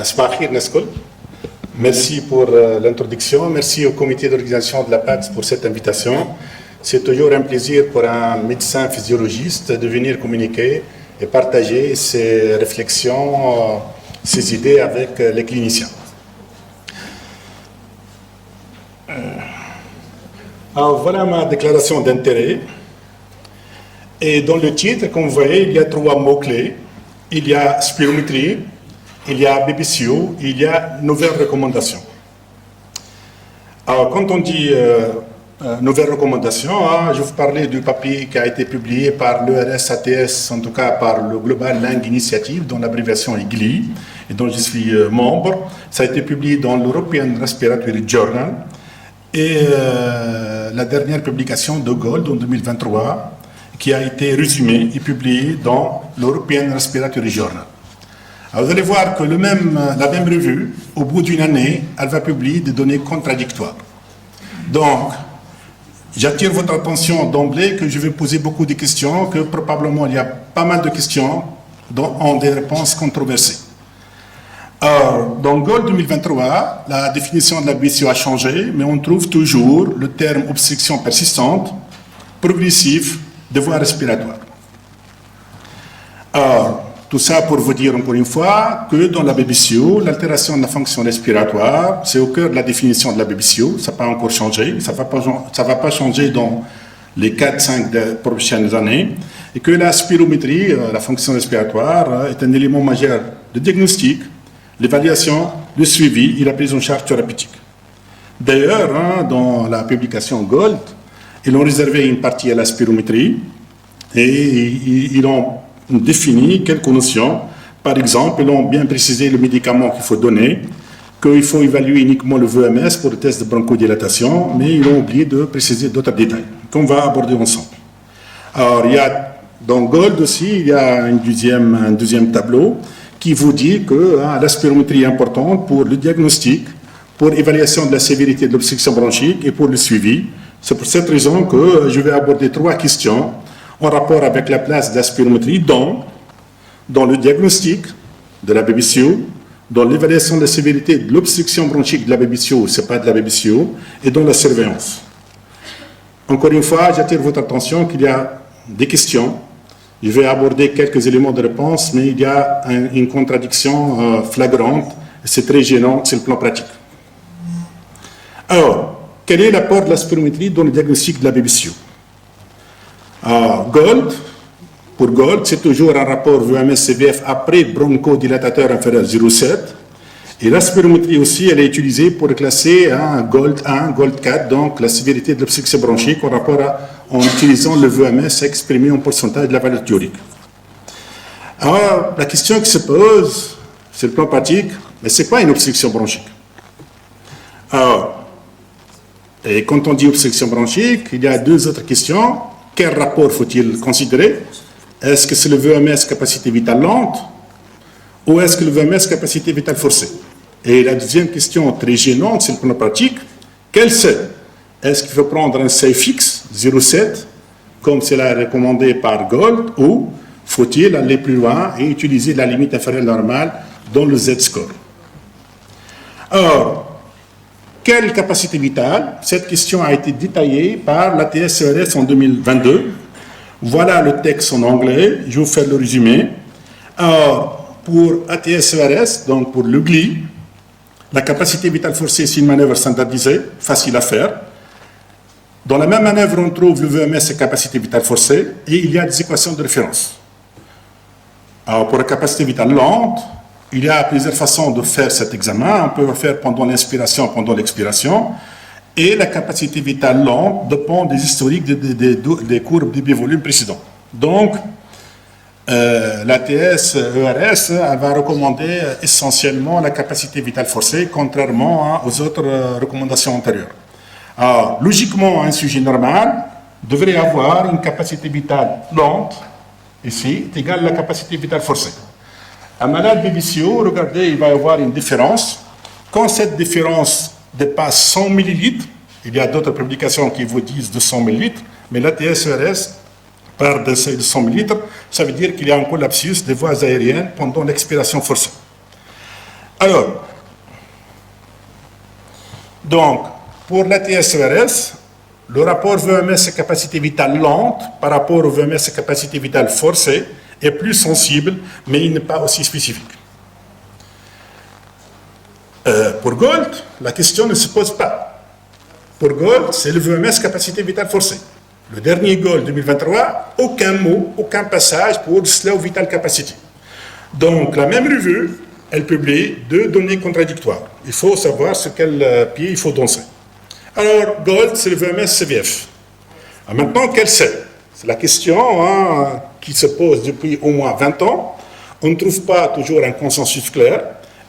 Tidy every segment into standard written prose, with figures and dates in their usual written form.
Sbahir Neskol. Merci pour l'introduction. Merci au comité d'organisation de la PAX pour cette invitation. C'est toujours un plaisir pour un médecin physiologiste de venir communiquer et partager ses réflexions, ses idées avec les cliniciens. Alors voilà ma déclaration d'intérêt. Et dans le titre, comme vous voyez, il y a 3 mots-clés. Il y a spirométrie, il y a BBCO, il y a nouvelles recommandations. Alors, quand on dit nouvelles recommandations, je vais vous parler du papier qui a été publié par l'ERS-ATS, en tout cas par le Global Lung Initiative, dont l'abréviation est GLI, et dont je suis membre. Ça a été publié dans l'European Respiratory Journal. Et la dernière publication de Gold en 2023, qui a été résumée et publiée dans l'European Respiratory Journal. Alors vous allez voir que la même revue, au bout d'une année, elle va publier des données contradictoires. Donc, j'attire votre attention d'emblée que je vais poser beaucoup de questions, que probablement il y a pas mal de questions dont ont des réponses controversées. Alors, dans Gold 2023, la définition de la BCO a changé, mais on trouve toujours le terme obstruction persistante, progressive, de voies respiratoires. Alors, tout ça pour vous dire encore une fois que dans la BBCO, l'altération de la fonction respiratoire, c'est au cœur de la définition de la BBCO, ça n'a pas encore changé, ça ne va pas changer dans les 4-5 prochaines années, et que la spirométrie, la fonction respiratoire, est un élément majeur de diagnostic, l'évaluation, le suivi et la prise en charge thérapeutique. D'ailleurs, dans la publication Gold, ils ont réservé une partie à la spirométrie et ils ont défini quelques notions. Par exemple, ils ont bien précisé le médicament qu'il faut donner, qu'il faut évaluer uniquement le VMS pour le test de bronchodilatation, mais ils ont oublié de préciser d'autres détails qu'on va aborder ensemble. Alors, dans Gold aussi, il y a un deuxième tableau qui vous dit que la spirométrie est importante pour le diagnostic, pour l'évaluation de la sévérité de l'obstruction bronchique et pour le suivi. C'est pour cette raison que je vais aborder 3 questions en rapport avec la place de la spirométrie dans le diagnostic de la BBCO, dans l'évaluation de la sévérité de l'obstruction bronchique de la BBCO, ce n'est pas de la BBCO, et dans la surveillance. Encore une fois, j'attire votre attention qu'il y a des questions. Je vais aborder quelques éléments de réponse, mais il y a une contradiction flagrante, c'est très gênant sur le plan pratique. Alors, quel est l'apport de la spirométrie dans le diagnostic de la BBCO? Pour Gold, c'est toujours un rapport VMS-CVF après bronchodilatateur inférieur à 0,7. Et la spirométrie aussi, elle est utilisée pour classer Gold 1, Gold 4, donc la sévérité de l'obstruction bronchique en utilisant le VMS exprimé en pourcentage de la valeur théorique. Alors, la question qui se pose, sur le plan pratique, mais c'est quoi une obstruction bronchique? Alors, et quand on dit obstruction bronchique, il y a 2 autres questions. Quel rapport faut-il considérer? Est-ce que c'est le VMS capacité vitale lente ou est-ce que le VMS capacité vitale forcée? Et la deuxième question très gênante, c'est le plan pratique. Quel seuil? Est-ce qu'il faut prendre un seuil fixe, 0,7, comme c'est recommandé par Gold, ou faut-il aller plus loin et utiliser la limite inférieure normale dans le Z-score? Alors, quelle capacité vitale? Cette question a été détaillée par l'ATS-ERS en 2022. Voilà le texte en anglais. Je vais vous faire le résumé. Alors, pour ATS-ERS, donc pour le GLI, la capacité vitale forcée, c'est une manœuvre standardisée, facile à faire. Dans la même manœuvre, on trouve le VMS et capacité vitale forcée, et il y a des équations de référence. Alors, pour la capacité vitale lente, il y a plusieurs façons de faire cet examen. On peut le faire pendant l'inspiration, pendant l'expiration. Et la capacité vitale lente dépend des historiques des courbes de volume précédents. Donc, l'ATS-ERS va recommander essentiellement la capacité vitale forcée, contrairement aux autres recommandations antérieures. Alors, logiquement, un sujet normal devrait avoir une capacité vitale lente, ici, égale à la capacité vitale forcée. Un malade BBCO, regardez, il va y avoir une différence. Quand cette différence dépasse 100 ml, il y a d'autres publications qui vous disent 200 ml, mais l'ATS-ERS part d'un seuil de 100 ml, ça veut dire qu'il y a un collapsus des voies aériennes pendant l'expiration forcée. Alors, donc, pour la TSERS, le rapport VMS capacité vitale lente par rapport au VMS capacité vitale forcée est plus sensible, mais il n'est pas aussi spécifique. Pour Gold, la question ne se pose pas. Pour Gold, c'est le VMS capacité vitale forcée. Le dernier Gold 2023, aucun mot, aucun passage pour slow vital capacity. Donc, la même revue, elle publie deux données contradictoires. Il faut savoir sur quel pied il faut danser. Alors, Gold, c'est le VMS CVF. Alors maintenant, quel c'est? C'est la question qui se pose depuis au moins 20 ans. On ne trouve pas toujours un consensus clair.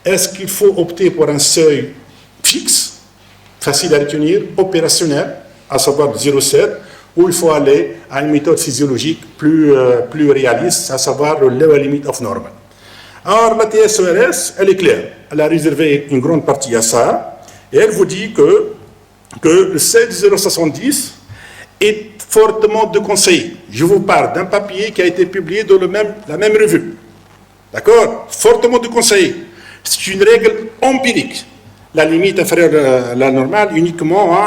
Est-ce qu'il faut opter pour un seuil fixe, facile à retenir, opérationnel, à savoir 0,7, ou il faut aller à une méthode physiologique plus réaliste, à savoir le lower limit of normal? Alors, la TSERS, elle est claire. Elle a réservé une grande partie à ça, et elle vous dit que le seuil de 0,70 est fortement déconseillé. Je vous parle d'un papier qui a été publié dans la même revue. D'accord? Fortement déconseillé. C'est une règle empirique. La limite inférieure à la normale, uniquement,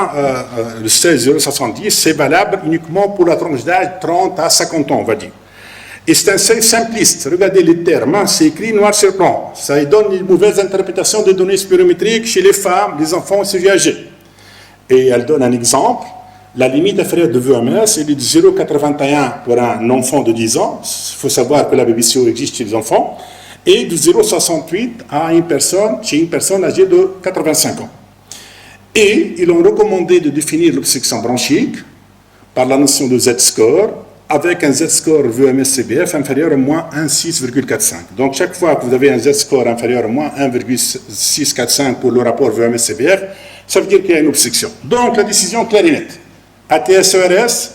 le seuil de 0,70, c'est valable uniquement pour la tranche d'âge 30 à 50 ans, on va dire. Et c'est un seuil simpliste. Regardez les termes, c'est écrit noir sur blanc. Ça donne une mauvaise interprétation des données spirométriques chez les femmes, les enfants et les sujets âgés. Et elle donne un exemple. La limite inférieure de VMS est de 0,81 pour un enfant de 10 ans. Il faut savoir que la BBCO existe chez les enfants. Et de 0,68 chez une personne âgée de 85 ans. Et ils ont recommandé de définir l'obstruction bronchique par la notion de Z-score, avec un Z-score VMS-CBF inférieur à moins 1,645. Donc, chaque fois que vous avez un Z-score inférieur à moins 1,645 pour le rapport VMS-CBF, ça veut dire qu'il y a une obstruction. Donc, la décision claire et nette. À TSERS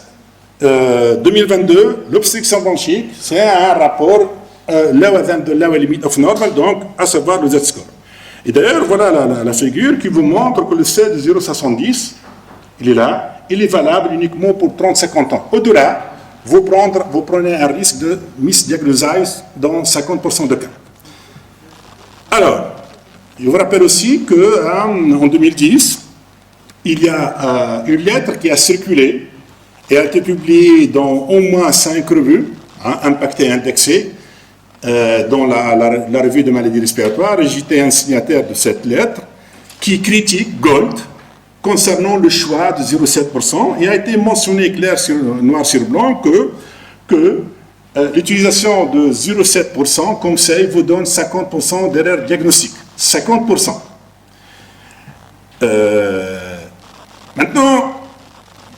2022, l'obstruction bronchique, c'est un rapport lower than the lower limit of normal, donc à savoir le Z-score. Et d'ailleurs, voilà la figure qui vous montre que le seuil de 0,70, il est là, il est valable uniquement pour 30-50 ans. Au-delà, vous prenez un risque de misdiagnosis dans 50% de cas. Alors, je vous rappelle aussi qu'en 2010, il y a une lettre qui a circulé et a été publiée dans au moins 5 revues, impactées et indexées, dans la revue de maladies respiratoires, et j'étais un signataire de cette lettre qui critique Gold concernant le choix de 0,7%, et a été mentionné noir sur blanc que l'utilisation de 0,7% comme seuil vous donne 50% d'erreur diagnostique. 50%. Maintenant,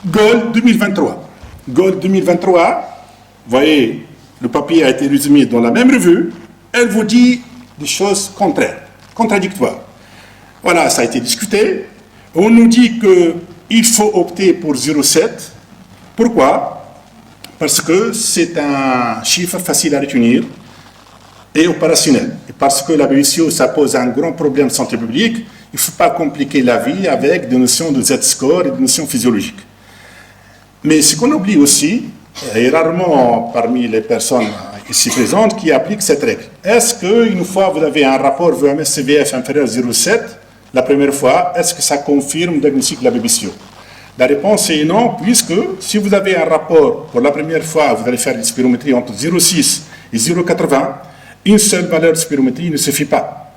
Gold 2023. Gold 2023, vous voyez, le papier a été résumé dans la même revue, elle vous dit des choses contradictoires. Voilà, ça a été discuté. On nous dit qu'il faut opter pour 0,7. Pourquoi? Parce que c'est un chiffre facile à retenir et opérationnel. Et parce que la BBCO, ça pose un grand problème de santé publique, il ne faut pas compliquer la vie avec des notions de Z-score et des notions physiologiques. Mais ce qu'on oublie aussi, et rarement parmi les personnes ici présentes qui appliquent cette règle, est-ce qu'une fois vous avez un rapport VMS-CVF inférieur à 0,7, la première fois, est-ce que ça confirme le diagnostic de la BBCO? La réponse est non, puisque si vous avez un rapport pour la première fois, vous allez faire une spirométrie entre 0,6 et 0,80, une seule valeur de spirométrie ne suffit pas.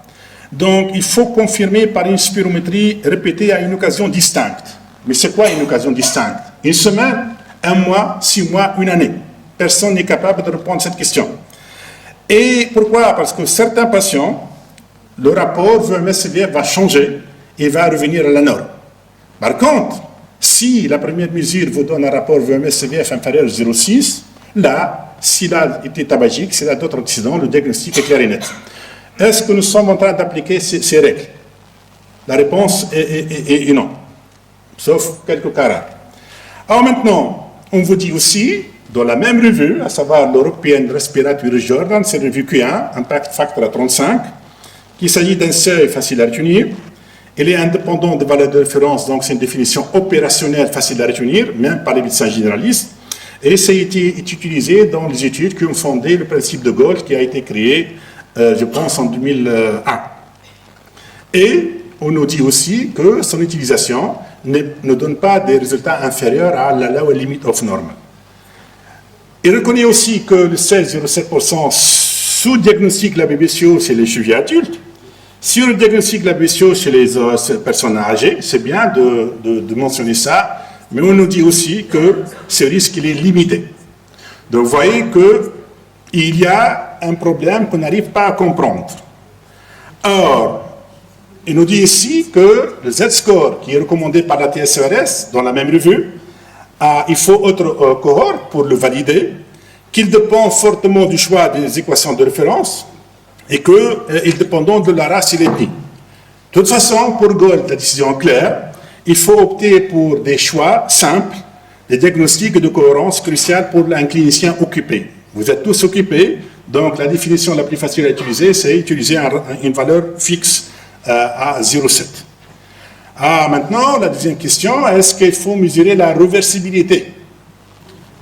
Donc, il faut confirmer par une spirométrie répétée à une occasion distincte. Mais c'est quoi une occasion distincte? Une semaine, un mois, 6 mois, une année. Personne n'est capable de répondre à cette question. Et pourquoi? Parce que certains patients, le rapport VMS-CVF va changer et va revenir à la norme. Par contre, si la première mesure vous donne un rapport VMS-CVF inférieur à 0,6, là, s'il a été tabagique, s'il a d'autres antécédents, le diagnostic est clair et net. Est-ce que nous sommes en train d'appliquer ces règles? La réponse est non, sauf quelques cas rares. Alors maintenant, on vous dit aussi, dans la même revue, à savoir l'European Respiratory Journal, c'est la revue Q1, Impact Factor à 35, qu'il s'agit d'un seuil facile à retenir. Il est indépendant de valeurs de référence, donc c'est une définition opérationnelle facile à retenir, même par les médecins généralistes. Et ça a été utilisé dans les études qui ont fondé le principe de Gold, qui a été créé, je pense, en 2001. Et on nous dit aussi que son utilisation ne donne pas des résultats inférieurs à la lower limit of normal. Il reconnaît aussi que le 16,07% sous diagnostic de la BBCO chez les chevilles adultes. Sur le diagnostic de la BBCO chez les personnes âgées, c'est bien de mentionner ça, mais on nous dit aussi que ce risque il est limité. Donc vous voyez qu'il y a un problème qu'on n'arrive pas à comprendre. Or, il nous dit ici que le Z-score qui est recommandé par la TSERS dans la même revue, il faut autre cohorte pour le valider, qu'il dépend fortement du choix des équations de référence et qu'il dépend de la race et l'ethnie. De toute façon, pour Gold, la décision est claire, il faut opter pour des choix simples, des diagnostics de cohérence cruciales pour un clinicien occupé. Vous êtes tous occupés, donc la définition la plus facile à utiliser, c'est utiliser une valeur fixe à 0,7. Maintenant, la deuxième question, est-ce qu'il faut mesurer la réversibilité?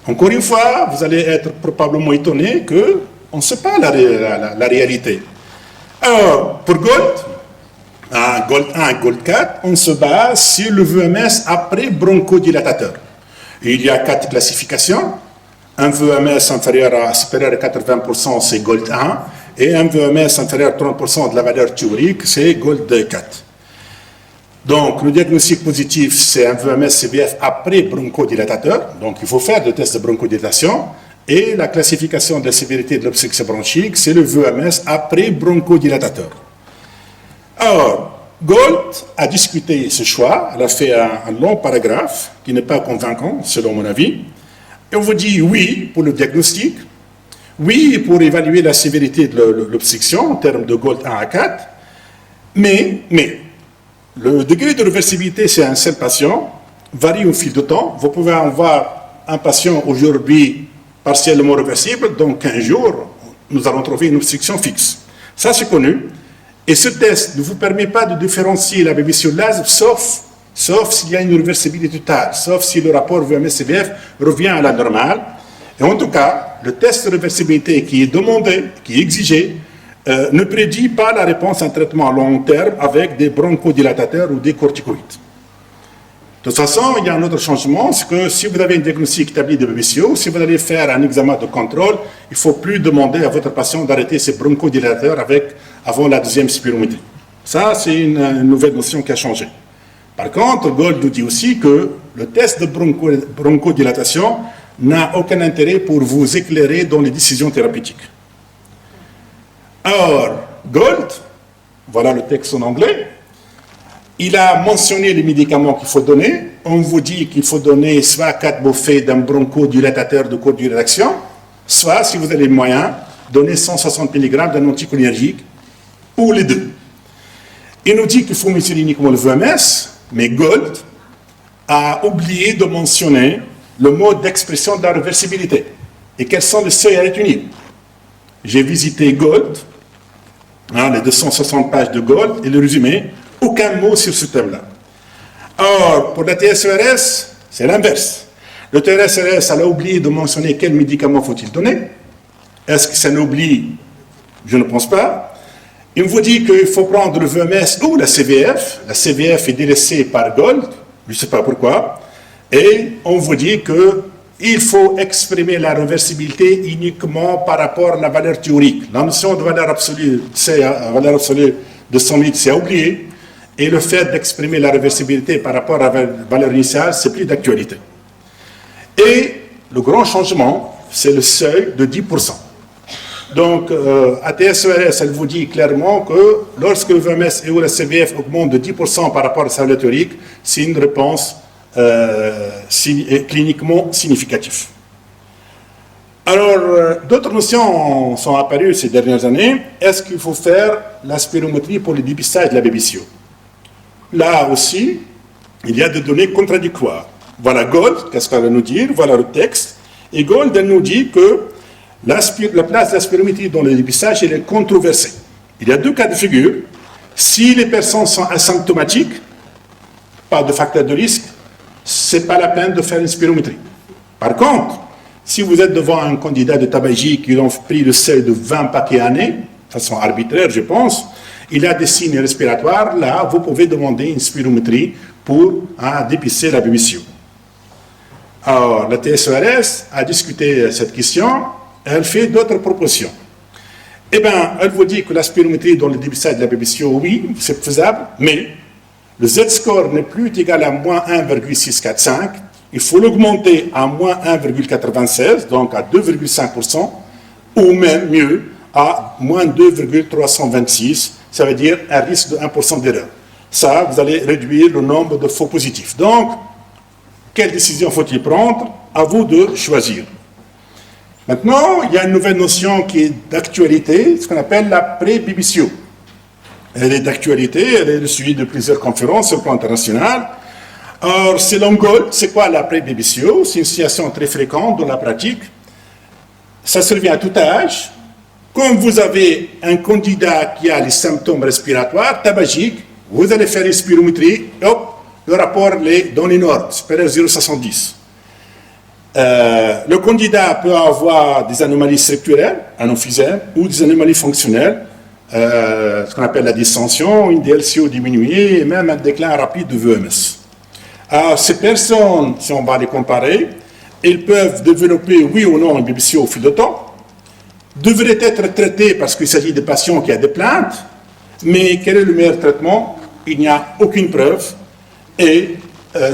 Encore une fois, vous allez être probablement étonné qu'on ne sait pas la réalité. Alors, pour Gold 1 et Gold 4, on se base sur le VMS après bronchodilatateur. Il y a 4 classifications. Un VMS supérieur à 80%, c'est Gold 1, et un VMS inférieur à 30% de la valeur théorique, c'est Gold 4. Donc, le diagnostic positif, c'est un VMS CVF après bronchodilatateur. Donc, il faut faire le test de bronchodilatation. Et la classification de la sévérité de l'obstruction bronchique, c'est le VMS après bronchodilatateur. Alors, Gold a discuté ce choix. Elle a fait un long paragraphe qui n'est pas convaincant, selon mon avis. Et on vous dit oui pour le diagnostic, oui pour évaluer la sévérité de l'obstruction en termes de Gold 1 à 4, mais le degré de réversibilité chez un seul patient varie au fil du temps. Vous pouvez avoir un patient aujourd'hui partiellement réversible, donc 15 jours, nous allons trouver une obstruction fixe. Ça, c'est connu. Et ce test ne vous permet pas de différencier la BBCO-LAS, sauf s'il y a une réversibilité totale, sauf si le rapport VMS-CVF revient à la normale. Et en tout cas, le test de réversibilité qui est demandé, qui est exigé, ne prédit pas la réponse à un traitement à long terme avec des bronchodilatateurs ou des corticoïdes. De toute façon, il y a un autre changement, c'est que si vous avez un diagnostic établi de BBCO, si vous allez faire un examen de contrôle, il ne faut plus demander à votre patient d'arrêter ses bronchodilatateurs avant la deuxième spirométrie. Ça, c'est une nouvelle notion qui a changé. Par contre, Gold nous dit aussi que le test de bronchodilatation n'a aucun intérêt pour vous éclairer dans les décisions thérapeutiques. Alors, Gold, voilà le texte en anglais, il a mentionné les médicaments qu'il faut donner. On vous dit qu'il faut donner soit 4 bouffées d'un bronchodilatateur de courte durée d'action, soit, si vous avez les moyens, donner 160 mg d'un anticholinergique, ou les deux. Il nous dit qu'il faut mesurer uniquement le VMS, mais Gold a oublié de mentionner le mode d'expression de la réversibilité. Et quels sont les seuils à retenir? J'ai visité Gold, les 260 pages de Gold, et le résumé, aucun mot sur ce thème-là. Or, pour la TSERS, c'est l'inverse. Le TSERS, elle a oublié de mentionner quel médicament faut-il donner. Est-ce que ça n'oublie? Je ne pense pas. Il vous dit qu'il faut prendre le VMS ou la CVF. La CVF est délaissée par Gold, je ne sais pas pourquoi. Et on vous dit qu'il faut exprimer la réversibilité uniquement par rapport à la valeur théorique. La notion de valeur absolue, valeur absolue de 100 litres, c'est oublié. Et le fait d'exprimer la réversibilité par rapport à la valeur initiale, c'est plus d'actualité. Et le grand changement, c'est le seuil de 10%. Donc, à TSERS, elle vous dit clairement que lorsque le VMS et ou la CVF augmentent de 10% par rapport à sa valeur théorique, c'est une réponse cliniquement significative. Alors, d'autres notions sont apparues ces dernières années. Est-ce qu'il faut faire la spirométrie pour le dépistage de la BBCO? Là aussi, il y a des données contradictoires. Voilà Gold, qu'est-ce qu'elle va nous dire? Voilà le texte. Et Gold, elle nous dit que la place de la spirométrie dans le dépistage, elle est controversée. Il y a deux cas de figure. Si les personnes sont asymptomatiques, pas de facteur de risque, ce n'est pas la peine de faire une spirométrie. Par contre, si vous êtes devant un candidat de tabagie qui a pris le seuil de 20 paquets année, de façon arbitraire, je pense, il a des signes respiratoires, là, vous pouvez demander une spirométrie pour dépister la BBCO. Alors, la TSERS a discuté cette question, elle fait d'autres propositions. Eh bien, elle vous dit que la spirométrie dans le dépistage de la BBCO, oui, c'est faisable, mais le Z-score n'est plus égal à moins 1,645, il faut l'augmenter à moins 1,96, donc à 2,5%, ou même mieux, à moins 2,326, ça veut dire un risque de 1% d'erreur. Ça, vous allez réduire le nombre de faux positifs. Donc, quelle décision faut-il prendre? À vous de choisir. Maintenant, il y a une nouvelle notion qui est d'actualité, ce qu'on appelle la pré-BBCO. Elle est d'actualité, elle est le suivi de plusieurs conférences sur le plan international. Alors, selon Gold, c'est quoi la pré-BBCO? C'est une situation très fréquente dans la pratique. Ça survient à tout âge. Quand vous avez un candidat qui a les symptômes respiratoires tabagiques, vous allez faire une spirométrie, hop, le rapport est dans les normes, supérieur 0,70. Le candidat peut avoir des anomalies structurelles, un emphysème, ou des anomalies fonctionnelles, ce qu'on appelle la distension, une DLCO diminuée, et même un déclin rapide de VMS. Alors, ces personnes, si on va les comparer, ils peuvent développer, oui ou non, une BBCO au fil de temps, devraient être traités parce qu'il s'agit de patients qui ont des plaintes, mais quel est le meilleur traitement? Il n'y a aucune preuve, et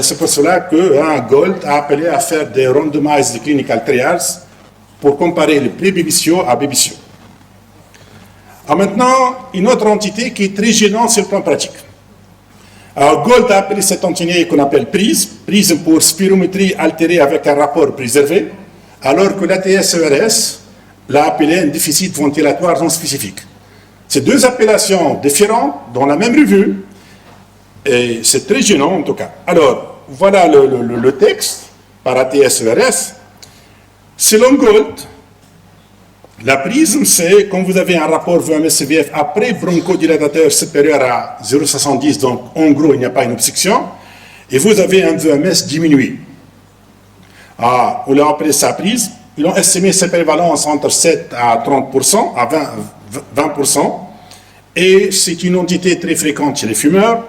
c'est pour cela que Gold a appelé à faire des randomized clinical trials pour comparer le pré-BBCO à BBCO. Alors maintenant, une autre entité qui est très gênante sur le plan pratique. Alors Gold a appelé cette entité qu'on appelle PRISM pour spirométrie altérée avec un rapport préservé, alors que la TSERS l'a appelé un déficit ventilatoire non spécifique. C'est deux appellations différentes dans la même revue, et c'est très gênant en tout cas. Alors, voilà le texte par la TSERS. Selon Gold, la PRISM, c'est quand vous avez un rapport VMS-CVF après bronchodilatateur supérieur à 0,70, donc en gros, il n'y a pas une obstruction, et vous avez un VMS diminué. On l'a appelé ça PRISM. Ils ont estimé cette prévalence entre 7 à 30%, à 20%, et c'est une entité très fréquente chez les fumeurs,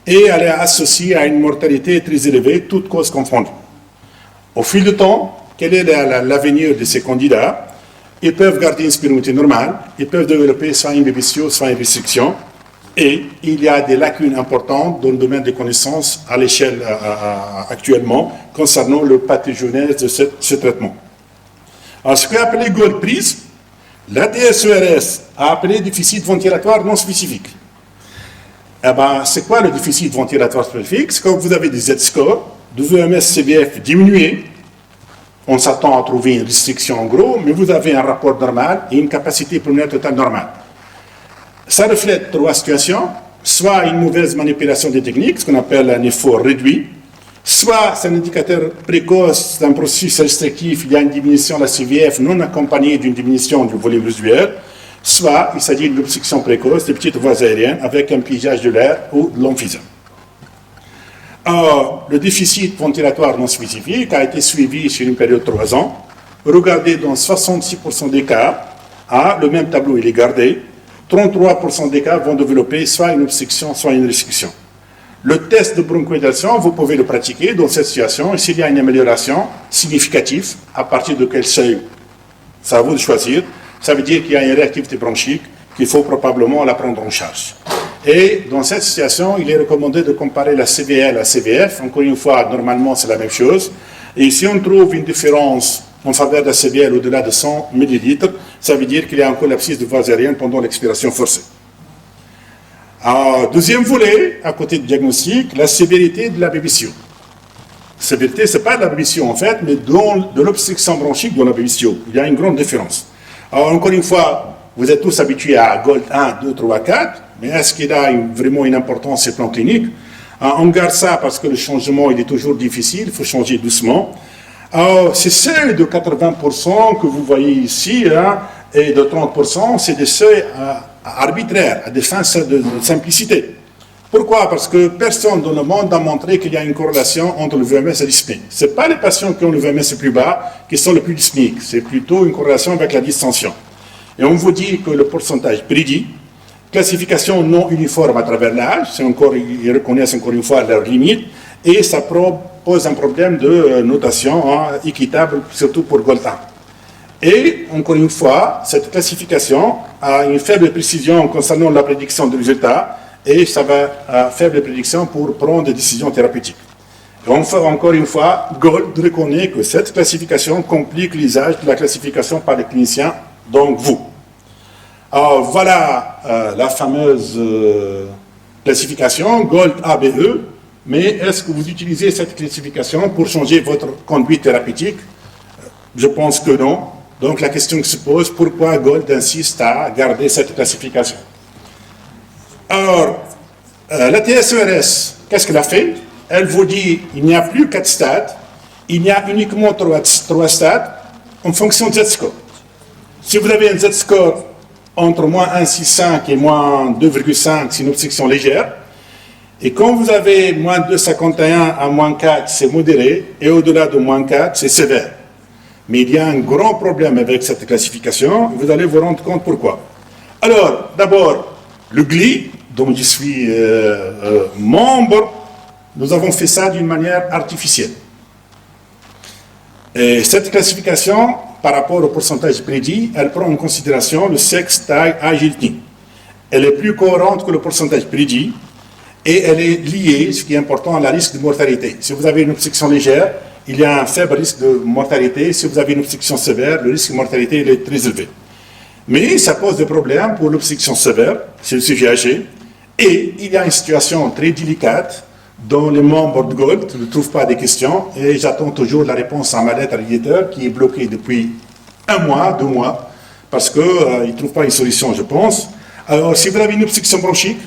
et elle est associée à une mortalité très élevée, toutes causes confondues. Au fil du temps, quel est l'avenir de ces candidats? Ils peuvent garder une spirométrie normale, ils peuvent développer soit une BBCO, soit une restriction, et il y a des lacunes importantes dans le domaine des connaissances à l'échelle actuellement concernant le pathogenèse de ce traitement. Alors, ce qu'on a appelé Gold PRISM, la TSERS a appelé déficit ventilatoire non spécifique. Eh ben, c'est quoi le déficit ventilatoire spécifique? C'est quand vous avez des Z-scores, de VMS-CVF diminués, on s'attend à trouver une restriction en gros, mais vous avez un rapport normal et une capacité pulmonaire totale normale. Ça reflète trois situations, soit une mauvaise manipulation des techniques, ce qu'on appelle un effort réduit, soit c'est un indicateur précoce d'un processus restrictif, il y a une diminution de la CVF non accompagnée d'une diminution du volume résiduel, soit il s'agit d'une obstruction précoce des petites voies aériennes avec un pillage de l'air ou de l'emphysème. Or, le déficit ventilatoire non spécifique a été suivi sur une période de 3 ans. Regardez dans 66% des cas, le même tableau il est gardé, 33% des cas vont développer soit une obstruction, soit une restriction. Le test de bronchodilation, vous pouvez le pratiquer dans cette situation, et s'il y a une amélioration significative, à partir de quel seuil, c'est à vous de choisir, ça veut dire qu'il y a une réactivité bronchique, qu'il faut probablement la prendre en charge. Et dans cette situation, il est recommandé de comparer la CVL à la CVF. Encore une fois, normalement, c'est la même chose. Et si on trouve une différence en faveur de la CVL au-delà de 100 ml, ça veut dire qu'il y a un collapsis de voies aériennes pendant l'expiration forcée. Alors, deuxième volet, à côté du diagnostic, la sévérité de la BBCO. Sévérité, ce n'est pas de la BBCO en fait, mais de l'obstruction bronchique dans la BBCO. Il y a une grande différence. Alors, encore une fois, vous êtes tous habitués à Gold 1, 2, 3, 4, mais est-ce qu'il a vraiment une importance sur le plan clinique? On garde ça parce que le changement il est toujours difficile, il faut changer doucement. Alors, ces seuils de 80% que vous voyez ici, et de 30%, c'est des seuils arbitraires, à des fins de simplicité. Pourquoi? Parce que personne dans le monde a montré qu'il y a une corrélation entre le VMS et l'dyspnée. Ce n'est pas les patients qui ont le VMS le plus bas qui sont les plus dyspniques, c'est plutôt une corrélation avec la distension. Et on vous dit que le pourcentage prédit classification non uniforme à travers l'âge, ils reconnaissent encore une fois leurs limites, et ça pose un problème de notation équitable, surtout pour Gold 1. Et, encore une fois, cette classification a une faible précision concernant la prédiction du résultat, et ça va à faible prédiction pour prendre des décisions thérapeutiques. Et enfin, encore une fois, Gold reconnaît que cette classification complique l'usage de la classification par les cliniciens, donc vous. Alors, voilà la fameuse classification Gold ABE, mais est-ce que vous utilisez cette classification pour changer votre conduite thérapeutique? Je pense que non. Donc la question qui se pose, pourquoi Gold insiste à garder cette classification? Alors, la TSERS, qu'est-ce qu'elle a fait? Elle vous dit il n'y a plus 4 stades, il y a uniquement 3 stades en fonction de Z-score. Si vous avez un Z-score entre moins 1,65 et moins 2,5, c'est une obstruction légère. Et quand vous avez moins 2,51 à moins 4, c'est modéré, et au-delà de moins 4, c'est sévère. Mais il y a un grand problème avec cette classification, et vous allez vous rendre compte pourquoi. Alors, d'abord, le GLI, dont je suis membre, nous avons fait ça d'une manière artificielle. Et cette classification, par rapport au pourcentage prédit, elle prend en considération le sexe, taille, âge et ethnie. Elle est plus cohérente que le pourcentage prédit, et elle est liée, ce qui est important, à la risque de mortalité. Si vous avez une obstruction légère, il y a un faible risque de mortalité. Si vous avez une obstruction sévère, le risque de mortalité il est très élevé. Mais ça pose des problèmes pour l'obstruction sévère, c'est le sujet âgé, et il y a une situation très délicate dont les membres de Gold ne trouvent pas des questions, et j'attends toujours la réponse à ma lettre à l'éditeur qui est bloquée depuis 1 mois, 2 mois, parce qu'ils ne trouvent pas une solution, je pense. Alors, si vous avez une obstruction bronchique,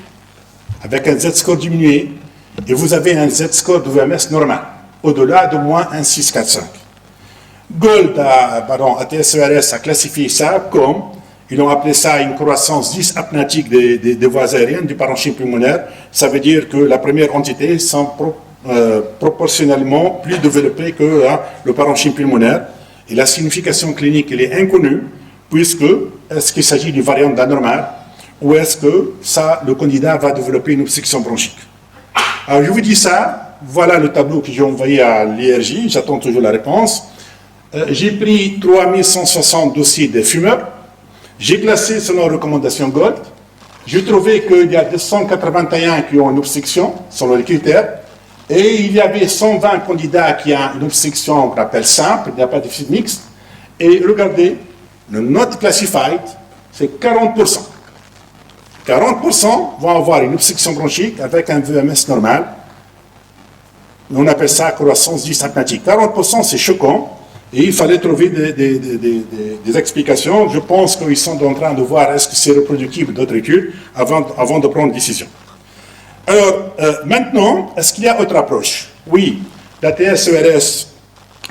avec un Z-score diminué, et vous avez un Z-score de VMS normal, au-delà de moins 1,645. Gold, à TSERS, a classifié ça comme, ils ont appelé ça une croissance dysapnatique des voies aériennes du parenchyme pulmonaire. Ça veut dire que la première entité sont proportionnellement plus développée que le parenchyme pulmonaire. Et la signification clinique, elle est inconnue, puisque, est-ce qu'il s'agit d'une variante d'anormal, ou est-ce que le candidat va développer une obstruction bronchique? Alors, je vous dis ça, voilà le tableau que j'ai envoyé à l'IRJ, j'attends toujours la réponse. J'ai pris 3160 dossiers des fumeurs, j'ai classé selon recommandation Gold, j'ai trouvé qu'il y a 281 qui ont une obstruction, selon les critères, et il y avait 120 candidats qui ont une obstruction qu'on appelle simple, il n'y a pas de déficit mixte, et regardez, le not classified, c'est 40%. 40% vont avoir une obstruction bronchique avec un VMS normal. On appelle ça croissance dysapnatique. 40%, c'est choquant. Et il fallait trouver des explications. Je pense qu'ils sont en train de voir est-ce que c'est reproductible d'autres études avant de prendre une décision. Alors, maintenant, est-ce qu'il y a autre approche? Oui, la TSERS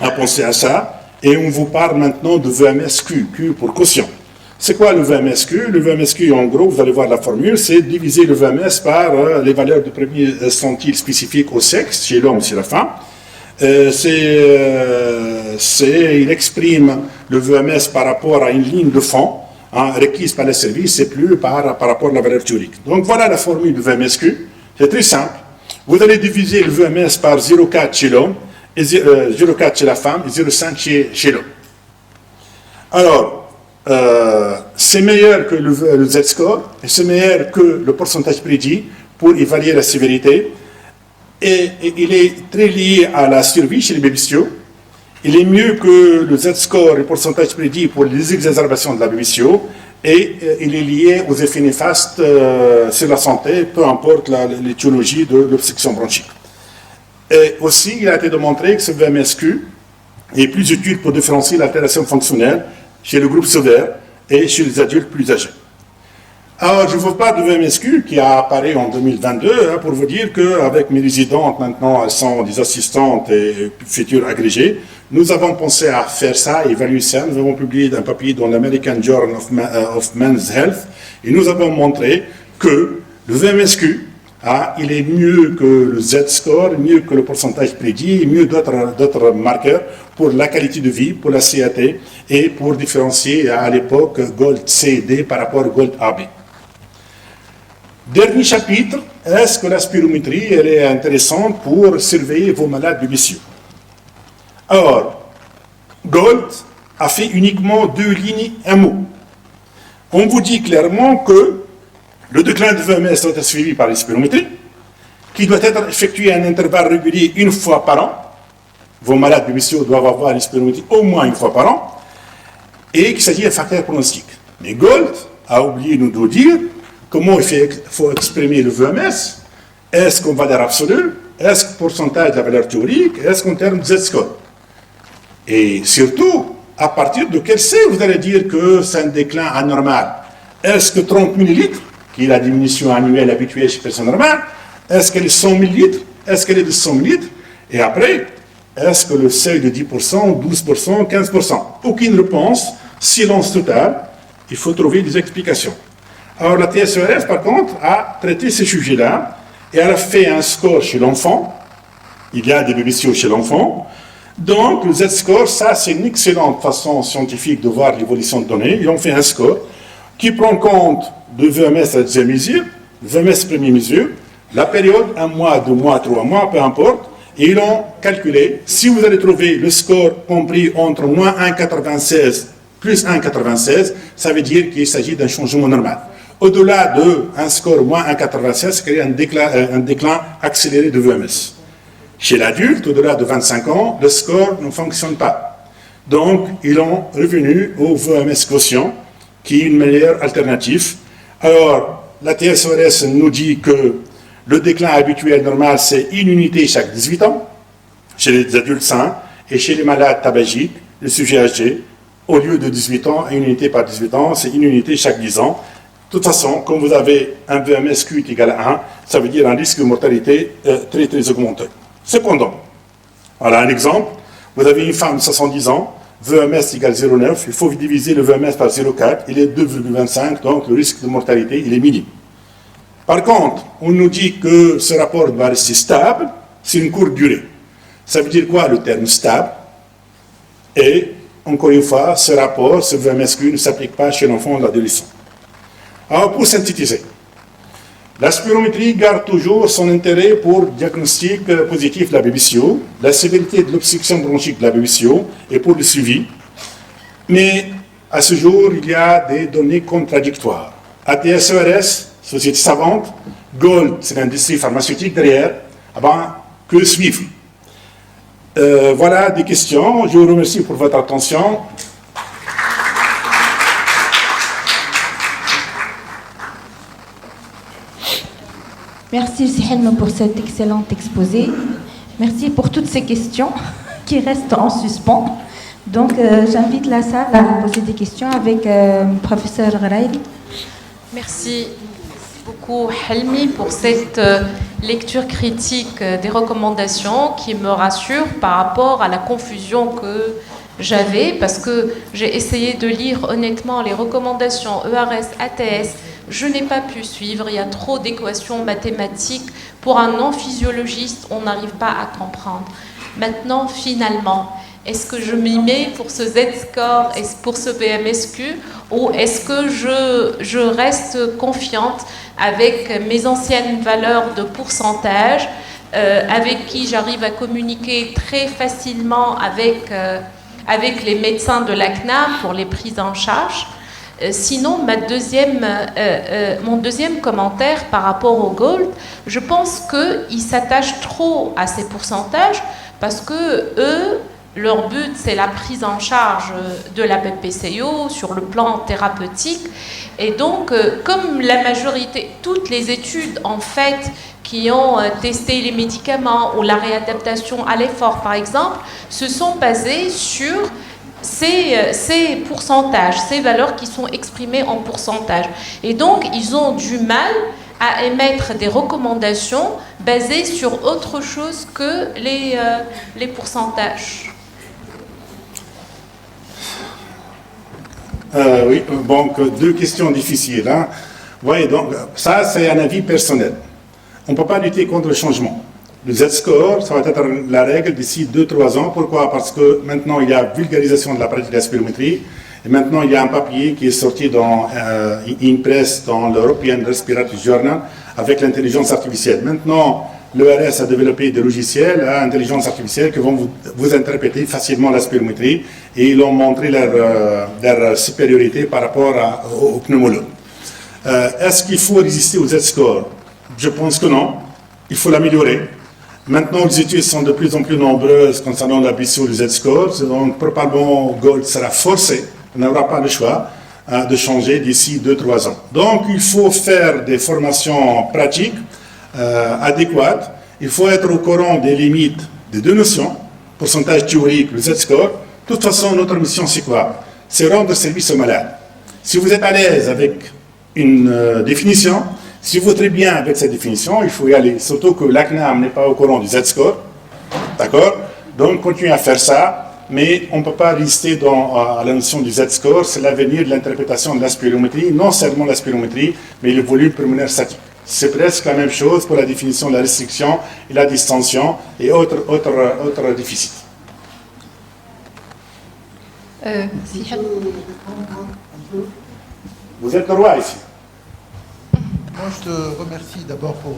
a pensé à ça. Et on vous parle maintenant de VMSQ, Q pour quotient. C'est quoi le VMSQ? Le VMSQ, en gros, vous allez voir la formule, c'est diviser le VMS par les valeurs de premier centile spécifiques au sexe, chez l'homme, chez la femme. Il exprime le VMS par rapport à une ligne de fond requise par le service et plus par rapport à la valeur théorique. Donc voilà la formule du VMSQ. C'est très simple. Vous allez diviser le VMS par 0,4 chez l'homme, 0,4 chez la femme et 0,5 chez l'homme. Alors, c'est meilleur que le Z-score et c'est meilleur que le pourcentage prédit pour évaluer la sévérité. Et il est très lié à la survie chez les bébés. Il est mieux que le Z-score et le pourcentage prédit pour les exacerbations de la BBCO. Et il est lié aux effets néfastes sur la santé, peu importe l'étiologie de l'obstruction bronchique. Et aussi, il a été démontré que ce VMSQ est plus utile pour différencier l'altération fonctionnelle chez le groupe sévère et chez les adultes plus âgés. Alors, je vous parle de VMSQ qui a apparu en 2022 pour vous dire qu'avec mes résidentes, maintenant, elles sont des assistantes et futures agrégées. Nous avons pensé à faire ça, évaluer ça. Nous avons publié un papier dans l'American Journal of Men's Health et nous avons montré que le VMSQ, il est mieux que le Z-score, mieux que le pourcentage prédit, mieux d'autres marqueurs pour la qualité de vie, pour la CAT et pour différencier à l'époque Gold C et D par rapport au Gold AB. Dernier chapitre, est-ce que la spirométrie elle est intéressante pour surveiller vos malades BBCO? Alors, Gold a fait uniquement 2 lignes, un mot. On vous dit clairement que le déclin de VMS doit être suivi par la spirométrie, qui doit être effectué à un intervalle régulier une fois par an. Vos malades BBCO doivent avoir une spirométrie au moins une fois par an, et qu'il s'agit d'un facteur pronostic. Mais Gold a oublié de nous dire comment il faut exprimer le VMS. Est-ce qu'en valeur absolue? Est-ce qu'en pourcentage de la valeur théorique? Est-ce qu'en termes de Z-score? Et surtout, à partir de quel seuil vous allez dire que c'est un déclin anormal? Est-ce que 30 ml, qui est la diminution annuelle habituelle chez personne normale, est-ce qu'elle est 100 ml? Est-ce qu'elle est de 100 ml? Et après, est-ce que le seuil de 10%, 12%, 15%? Aucune réponse, silence total, il faut trouver des explications. Alors la TSERS, par contre, a traité ces sujets-là, et elle a fait un score chez l'enfant. Il y a des BBCO chez l'enfant. Donc, le Z-score, ça, c'est une excellente façon scientifique de voir l'évolution de données. Ils ont fait un score qui prend compte de VMS à la deuxième mesure, VMS première mesure, la période, 1 mois, 2 mois, 3 mois, peu importe, et ils ont calculé, si vous allez trouver le score compris entre moins 1,96 plus 1,96, ça veut dire qu'il s'agit d'un changement normal. Au-delà d'un score moins 1,96, c'est un déclin accéléré de VMS. Chez l'adulte, au-delà de 25 ans, le score ne fonctionne pas. Donc, ils ont revenu au VMS quotient, qui est une meilleure alternative. Alors, la TSERS nous dit que le déclin habituel normal, c'est une unité chaque 18 ans, chez les adultes sains, et chez les malades tabagiques, les sujets âgés, au lieu de 18 ans, une unité par 18 ans, c'est une unité chaque 10 ans. De toute façon, comme vous avez un VMS Q égal à 1, ça veut dire un risque de mortalité très, très augmenté. Cependant, voilà un exemple. Vous avez une femme de 70 ans, VMS égale 0,9, il faut diviser le VMS par 0,4, il est 2,25, donc le risque de mortalité, il est minime. Par contre, on nous dit que ce rapport doit rester stable, c'est une courte durée. Ça veut dire quoi le terme stable? Et, encore une fois, ce rapport, ce VMSQ ne s'applique pas chez l'enfant ou l'adolescent. Alors, pour synthétiser, la spirométrie garde toujours son intérêt pour le diagnostic positif de la BBCO, la sévérité de l'obstruction bronchique de la BBCO et pour le suivi. Mais à ce jour, il y a des données contradictoires. ATSERS, société savante, Gold, c'est l'industrie pharmaceutique derrière. Ah ben, que suivre? Voilà des questions. Je vous remercie pour votre attention. Merci Sihelma pour cet excellent exposé. Merci pour toutes ces questions qui restent en suspens. Donc j'invite la salle à poser des questions avec le professeur Ghraïli. Merci beaucoup Helmi pour cette lecture critique des recommandations qui me rassure par rapport à la confusion que j'avais, parce que j'ai essayé de lire honnêtement les recommandations ERS, ATS. Je n'ai pas pu suivre, il y a trop d'équations mathématiques. Pour un non-physiologiste, on n'arrive pas à comprendre. Maintenant, finalement, est-ce que je m'y mets pour ce Z-score et pour ce BMSQ, ou est-ce que je reste confiante avec mes anciennes valeurs de pourcentage, avec qui j'arrive à communiquer très facilement avec les médecins de la CNAM pour les prises en charge? Sinon, mon deuxième commentaire par rapport au Gold, je pense qu'ils s'attachent trop à ces pourcentages parce que eux, leur but, c'est la prise en charge de la BPCO sur le plan thérapeutique. Et donc, comme la majorité, toutes les études, en fait, qui ont testé les médicaments ou la réadaptation à l'effort, par exemple, se sont basées sur ces pourcentages, ces valeurs qui sont exprimées en pourcentage. Et donc, ils ont du mal à émettre des recommandations basées sur autre chose que les pourcentages. Oui, donc 2 questions difficiles. Hein. Oui, donc ça, c'est un avis personnel. On ne peut pas lutter contre le changement. Le Z-score, ça va être la règle d'ici 2-3 ans. Pourquoi? Parce que maintenant, il y a vulgarisation de la pratique de la spirométrie Et maintenant, il y a un papier qui est sorti dans une presse dans l'European Respiratory Journal avec l'intelligence artificielle. Maintenant, l'ERS a développé des logiciels à intelligence artificielle qui vont vous interpréter facilement la spirométrie et ils ont montré leur supériorité par rapport aux pneumologues. Est-ce qu'il faut résister aux Z-scores? Je pense que non. Il faut l'améliorer. Maintenant, les études sont de plus en plus nombreuses concernant la BCO du Z-score, donc probablement Gold sera forcé, on n'aura pas le choix de changer d'ici 2-3 ans. Donc, il faut faire des formations pratiques adéquates. Il faut être au courant des limites des deux notions, pourcentage théorique, le Z-score. De toute façon, notre mission, c'est quoi? C'est rendre service aux malades. Si vous êtes à l'aise avec une définition, si vous êtes très bien avec cette définition, il faut y aller. Surtout que l'ACNAM n'est pas au courant du Z-score. D'accord? Donc, continuez à faire ça, mais on ne peut pas résister à la notion du Z-score. C'est l'avenir de l'interprétation de la spirométrie, non seulement la spirométrie, mais le volume pulmonaire statique. C'est presque la même chose pour la définition de la restriction et la distension et autres déficits. Vous êtes le roi ici. Moi, je te remercie d'abord pour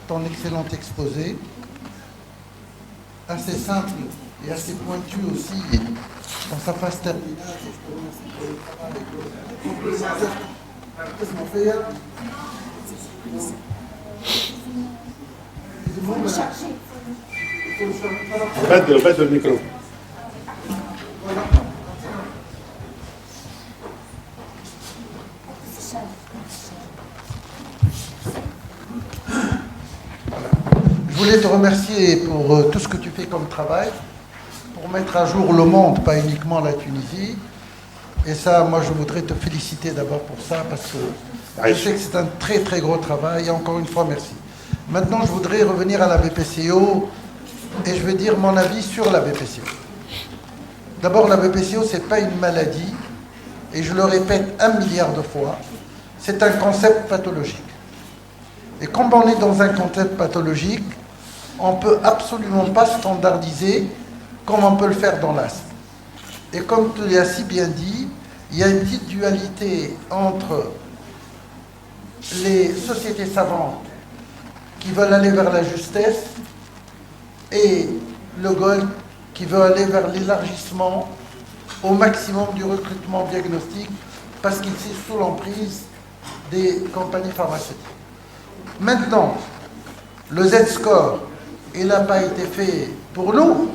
ton excellent exposé, assez simple et assez pointu aussi dans sa phase terminale. Faites le micro. Je voulais te remercier pour tout ce que tu fais comme travail, pour mettre à jour le monde, pas uniquement la Tunisie. Et ça, moi, je voudrais te féliciter d'abord pour ça, parce que je sais que c'est un très, très gros travail. Et encore une fois, merci. Maintenant, je voudrais revenir à la BPCO et je vais dire mon avis sur la BPCO. D'abord, la BPCO, ce n'est pas une maladie, et je le répète 1 milliard de fois, c'est un concept pathologique. Et comme on est dans un concept pathologique, on ne peut absolument pas standardiser comme on peut le faire dans l'asthme. Et comme tu l'as si bien dit, il y a une petite dualité entre les sociétés savantes qui veulent aller vers la justesse et le Gold qui veut aller vers l'élargissement au maximum du recrutement diagnostique parce qu'il est sous l'emprise des compagnies pharmaceutiques. Maintenant, le Z-score, il n'a pas été fait pour nous.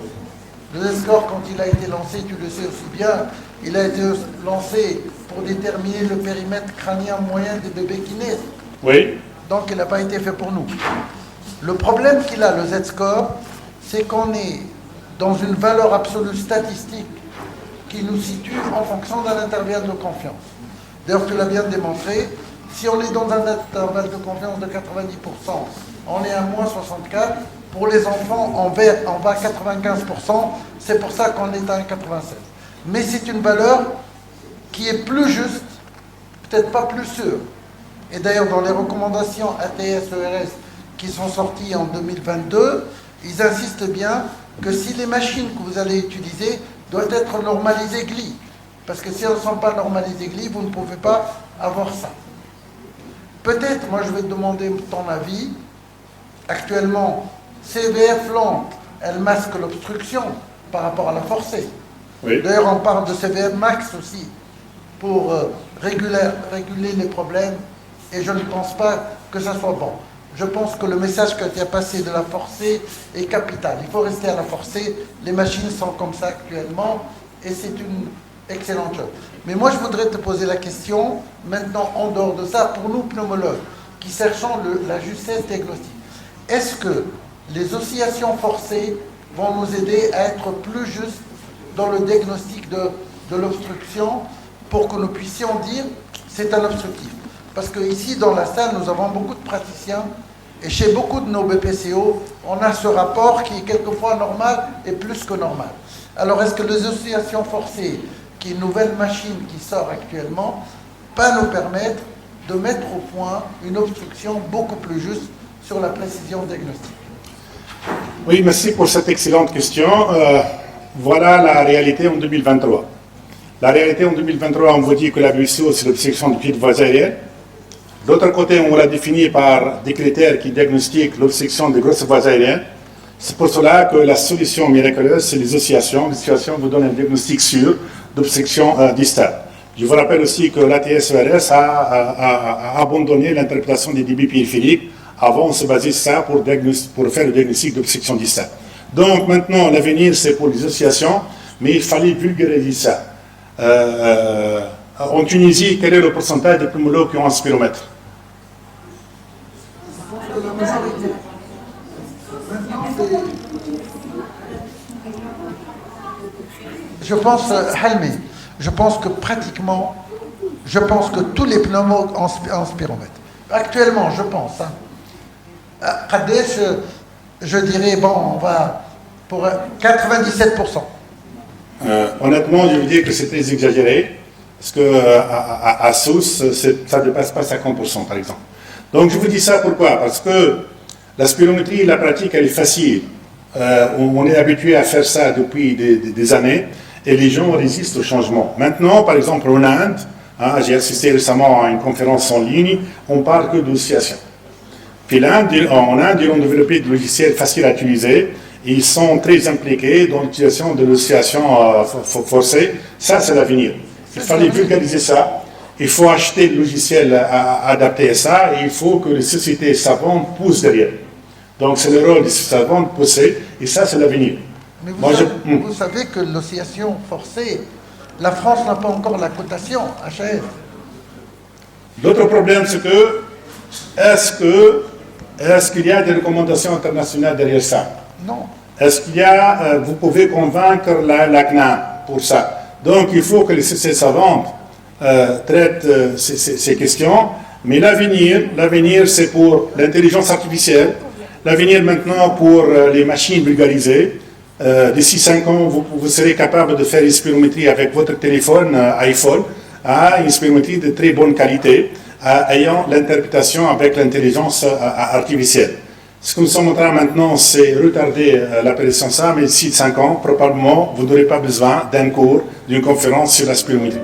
Le Z-score, quand il a été lancé, tu le sais aussi bien, il a été lancé pour déterminer le périmètre crânien moyen des bébés qui naissent. Oui. Donc, il n'a pas été fait pour nous. Le problème qu'il a, le Z-score, c'est qu'on est dans une valeur absolue statistique qui nous situe en fonction d'un intervalle de confiance. D'ailleurs, tu l'as bien démontré, si on est dans un intervalle de confiance de 90%, on est à moins 64%. Pour les enfants, on va à 95%. C'est pour ça qu'on est à 87%. Mais c'est une valeur qui est plus juste, peut-être pas plus sûre. Et d'ailleurs, dans les recommandations ATS-ERS qui sont sorties en 2022, ils insistent bien que si les machines que vous allez utiliser doivent être normalisées GLI, parce que si elles ne sont pas normalisées GLI, vous ne pouvez pas avoir ça. Peut-être, moi je vais te demander ton avis. Actuellement, CVF lente, elle masque l'obstruction par rapport à la forcée. Oui. D'ailleurs, on parle de CVF max aussi pour réguler les problèmes, et je ne pense pas que ça soit bon. Je pense que le message que tu as passé de la forcée est capital. Il faut rester à la forcée. Les machines sont comme ça actuellement, et c'est une excellente chose. Mais moi, je voudrais te poser la question, maintenant, en dehors de ça, pour nous, pneumologues, qui cherchons la justesse diagnostique. Est-ce que les oscillations forcées vont nous aider à être plus justes dans le diagnostic de l'obstruction pour que nous puissions dire c'est un obstructif? Parce qu'ici, dans la salle, nous avons beaucoup de praticiens et chez beaucoup de nos BPCO, on a ce rapport qui est quelquefois normal et plus que normal. Alors, est-ce que les oscillations forcées, qui est une nouvelle machine qui sort actuellement, peut nous permettre de mettre au point une obstruction beaucoup plus juste sur la précision diagnostique? Oui, merci pour cette excellente question. Voilà la réalité en 2023. La réalité, en 2023, on vous dit que la BBCO, c'est l'obstruction de petites voies aériennes. De l'autre côté, on l'a défini par des critères qui diagnostiquent l'obstruction des grosses voies aériennes. C'est pour cela que la solution miraculeuse, c'est les oscillations. Les oscillations vous donnent un diagnostic sûr d'obstruction distale. Je vous rappelle aussi que l'ATS-ERS a abandonné l'interprétation des débits périphériques. Avant, on se basait sur ça pour faire le diagnostic d'obstruction distale. Donc maintenant, l'avenir, c'est pour les oscillations, mais il fallait vulgariser ça. En Tunisie, quel est le pourcentage de pneumologues qui ont un spiromètre? Je pense, Halmi, je pense que pratiquement, tous les pneumologues ont un spiromètre. Actuellement, je pense. Je dirais, bon, on va pour 97%. Honnêtement, je veux dire que c'est très exagéré, parce qu'à Sousse, ça ne dépasse pas 50%, par exemple. Donc, je vous dis ça pourquoi? Parce que la spirométrie, la pratique, elle est facile. On est habitué à faire ça depuis des années, et les gens résistent au changement. Maintenant, par exemple, en Inde, j'ai assisté récemment à une conférence en ligne, on parle que d'oscillation. Puis en Inde, ils ont développé des logiciels faciles à utiliser. Ils sont très impliqués dans l'utilisation de l'oscillation forcée. Ça, c'est l'avenir. Il fallait vulgariser ça. Il faut acheter des logiciels adaptés à ça. Et il faut que les sociétés savantes poussent derrière. Donc, c'est le rôle des sociétés savantes de pousser. Et ça, c'est l'avenir. Mais vous savez que l'oscillation forcée, la France n'a pas encore la cotation HF. L'autre problème, c'est que est-ce qu'il y a des recommandations internationales derrière ça? Non. Est-ce qu'il y a, vous pouvez convaincre la CNAM pour ça? Donc, il faut que les sociétés savantes traitent ces questions. Mais l'avenir, c'est pour l'intelligence artificielle. L'avenir maintenant pour les machines vulgarisées. D'ici 5 ans, vous serez capable de faire une spirométrie avec votre téléphone iPhone, une spirométrie de très bonne qualité, ayant l'interprétation avec l'intelligence artificielle. Ce que nous sommes en train maintenant, c'est retarder l'apparition de ça, mais d'ici 5 ans, probablement, vous n'aurez pas besoin d'un cours, d'une conférence sur la spirométrie.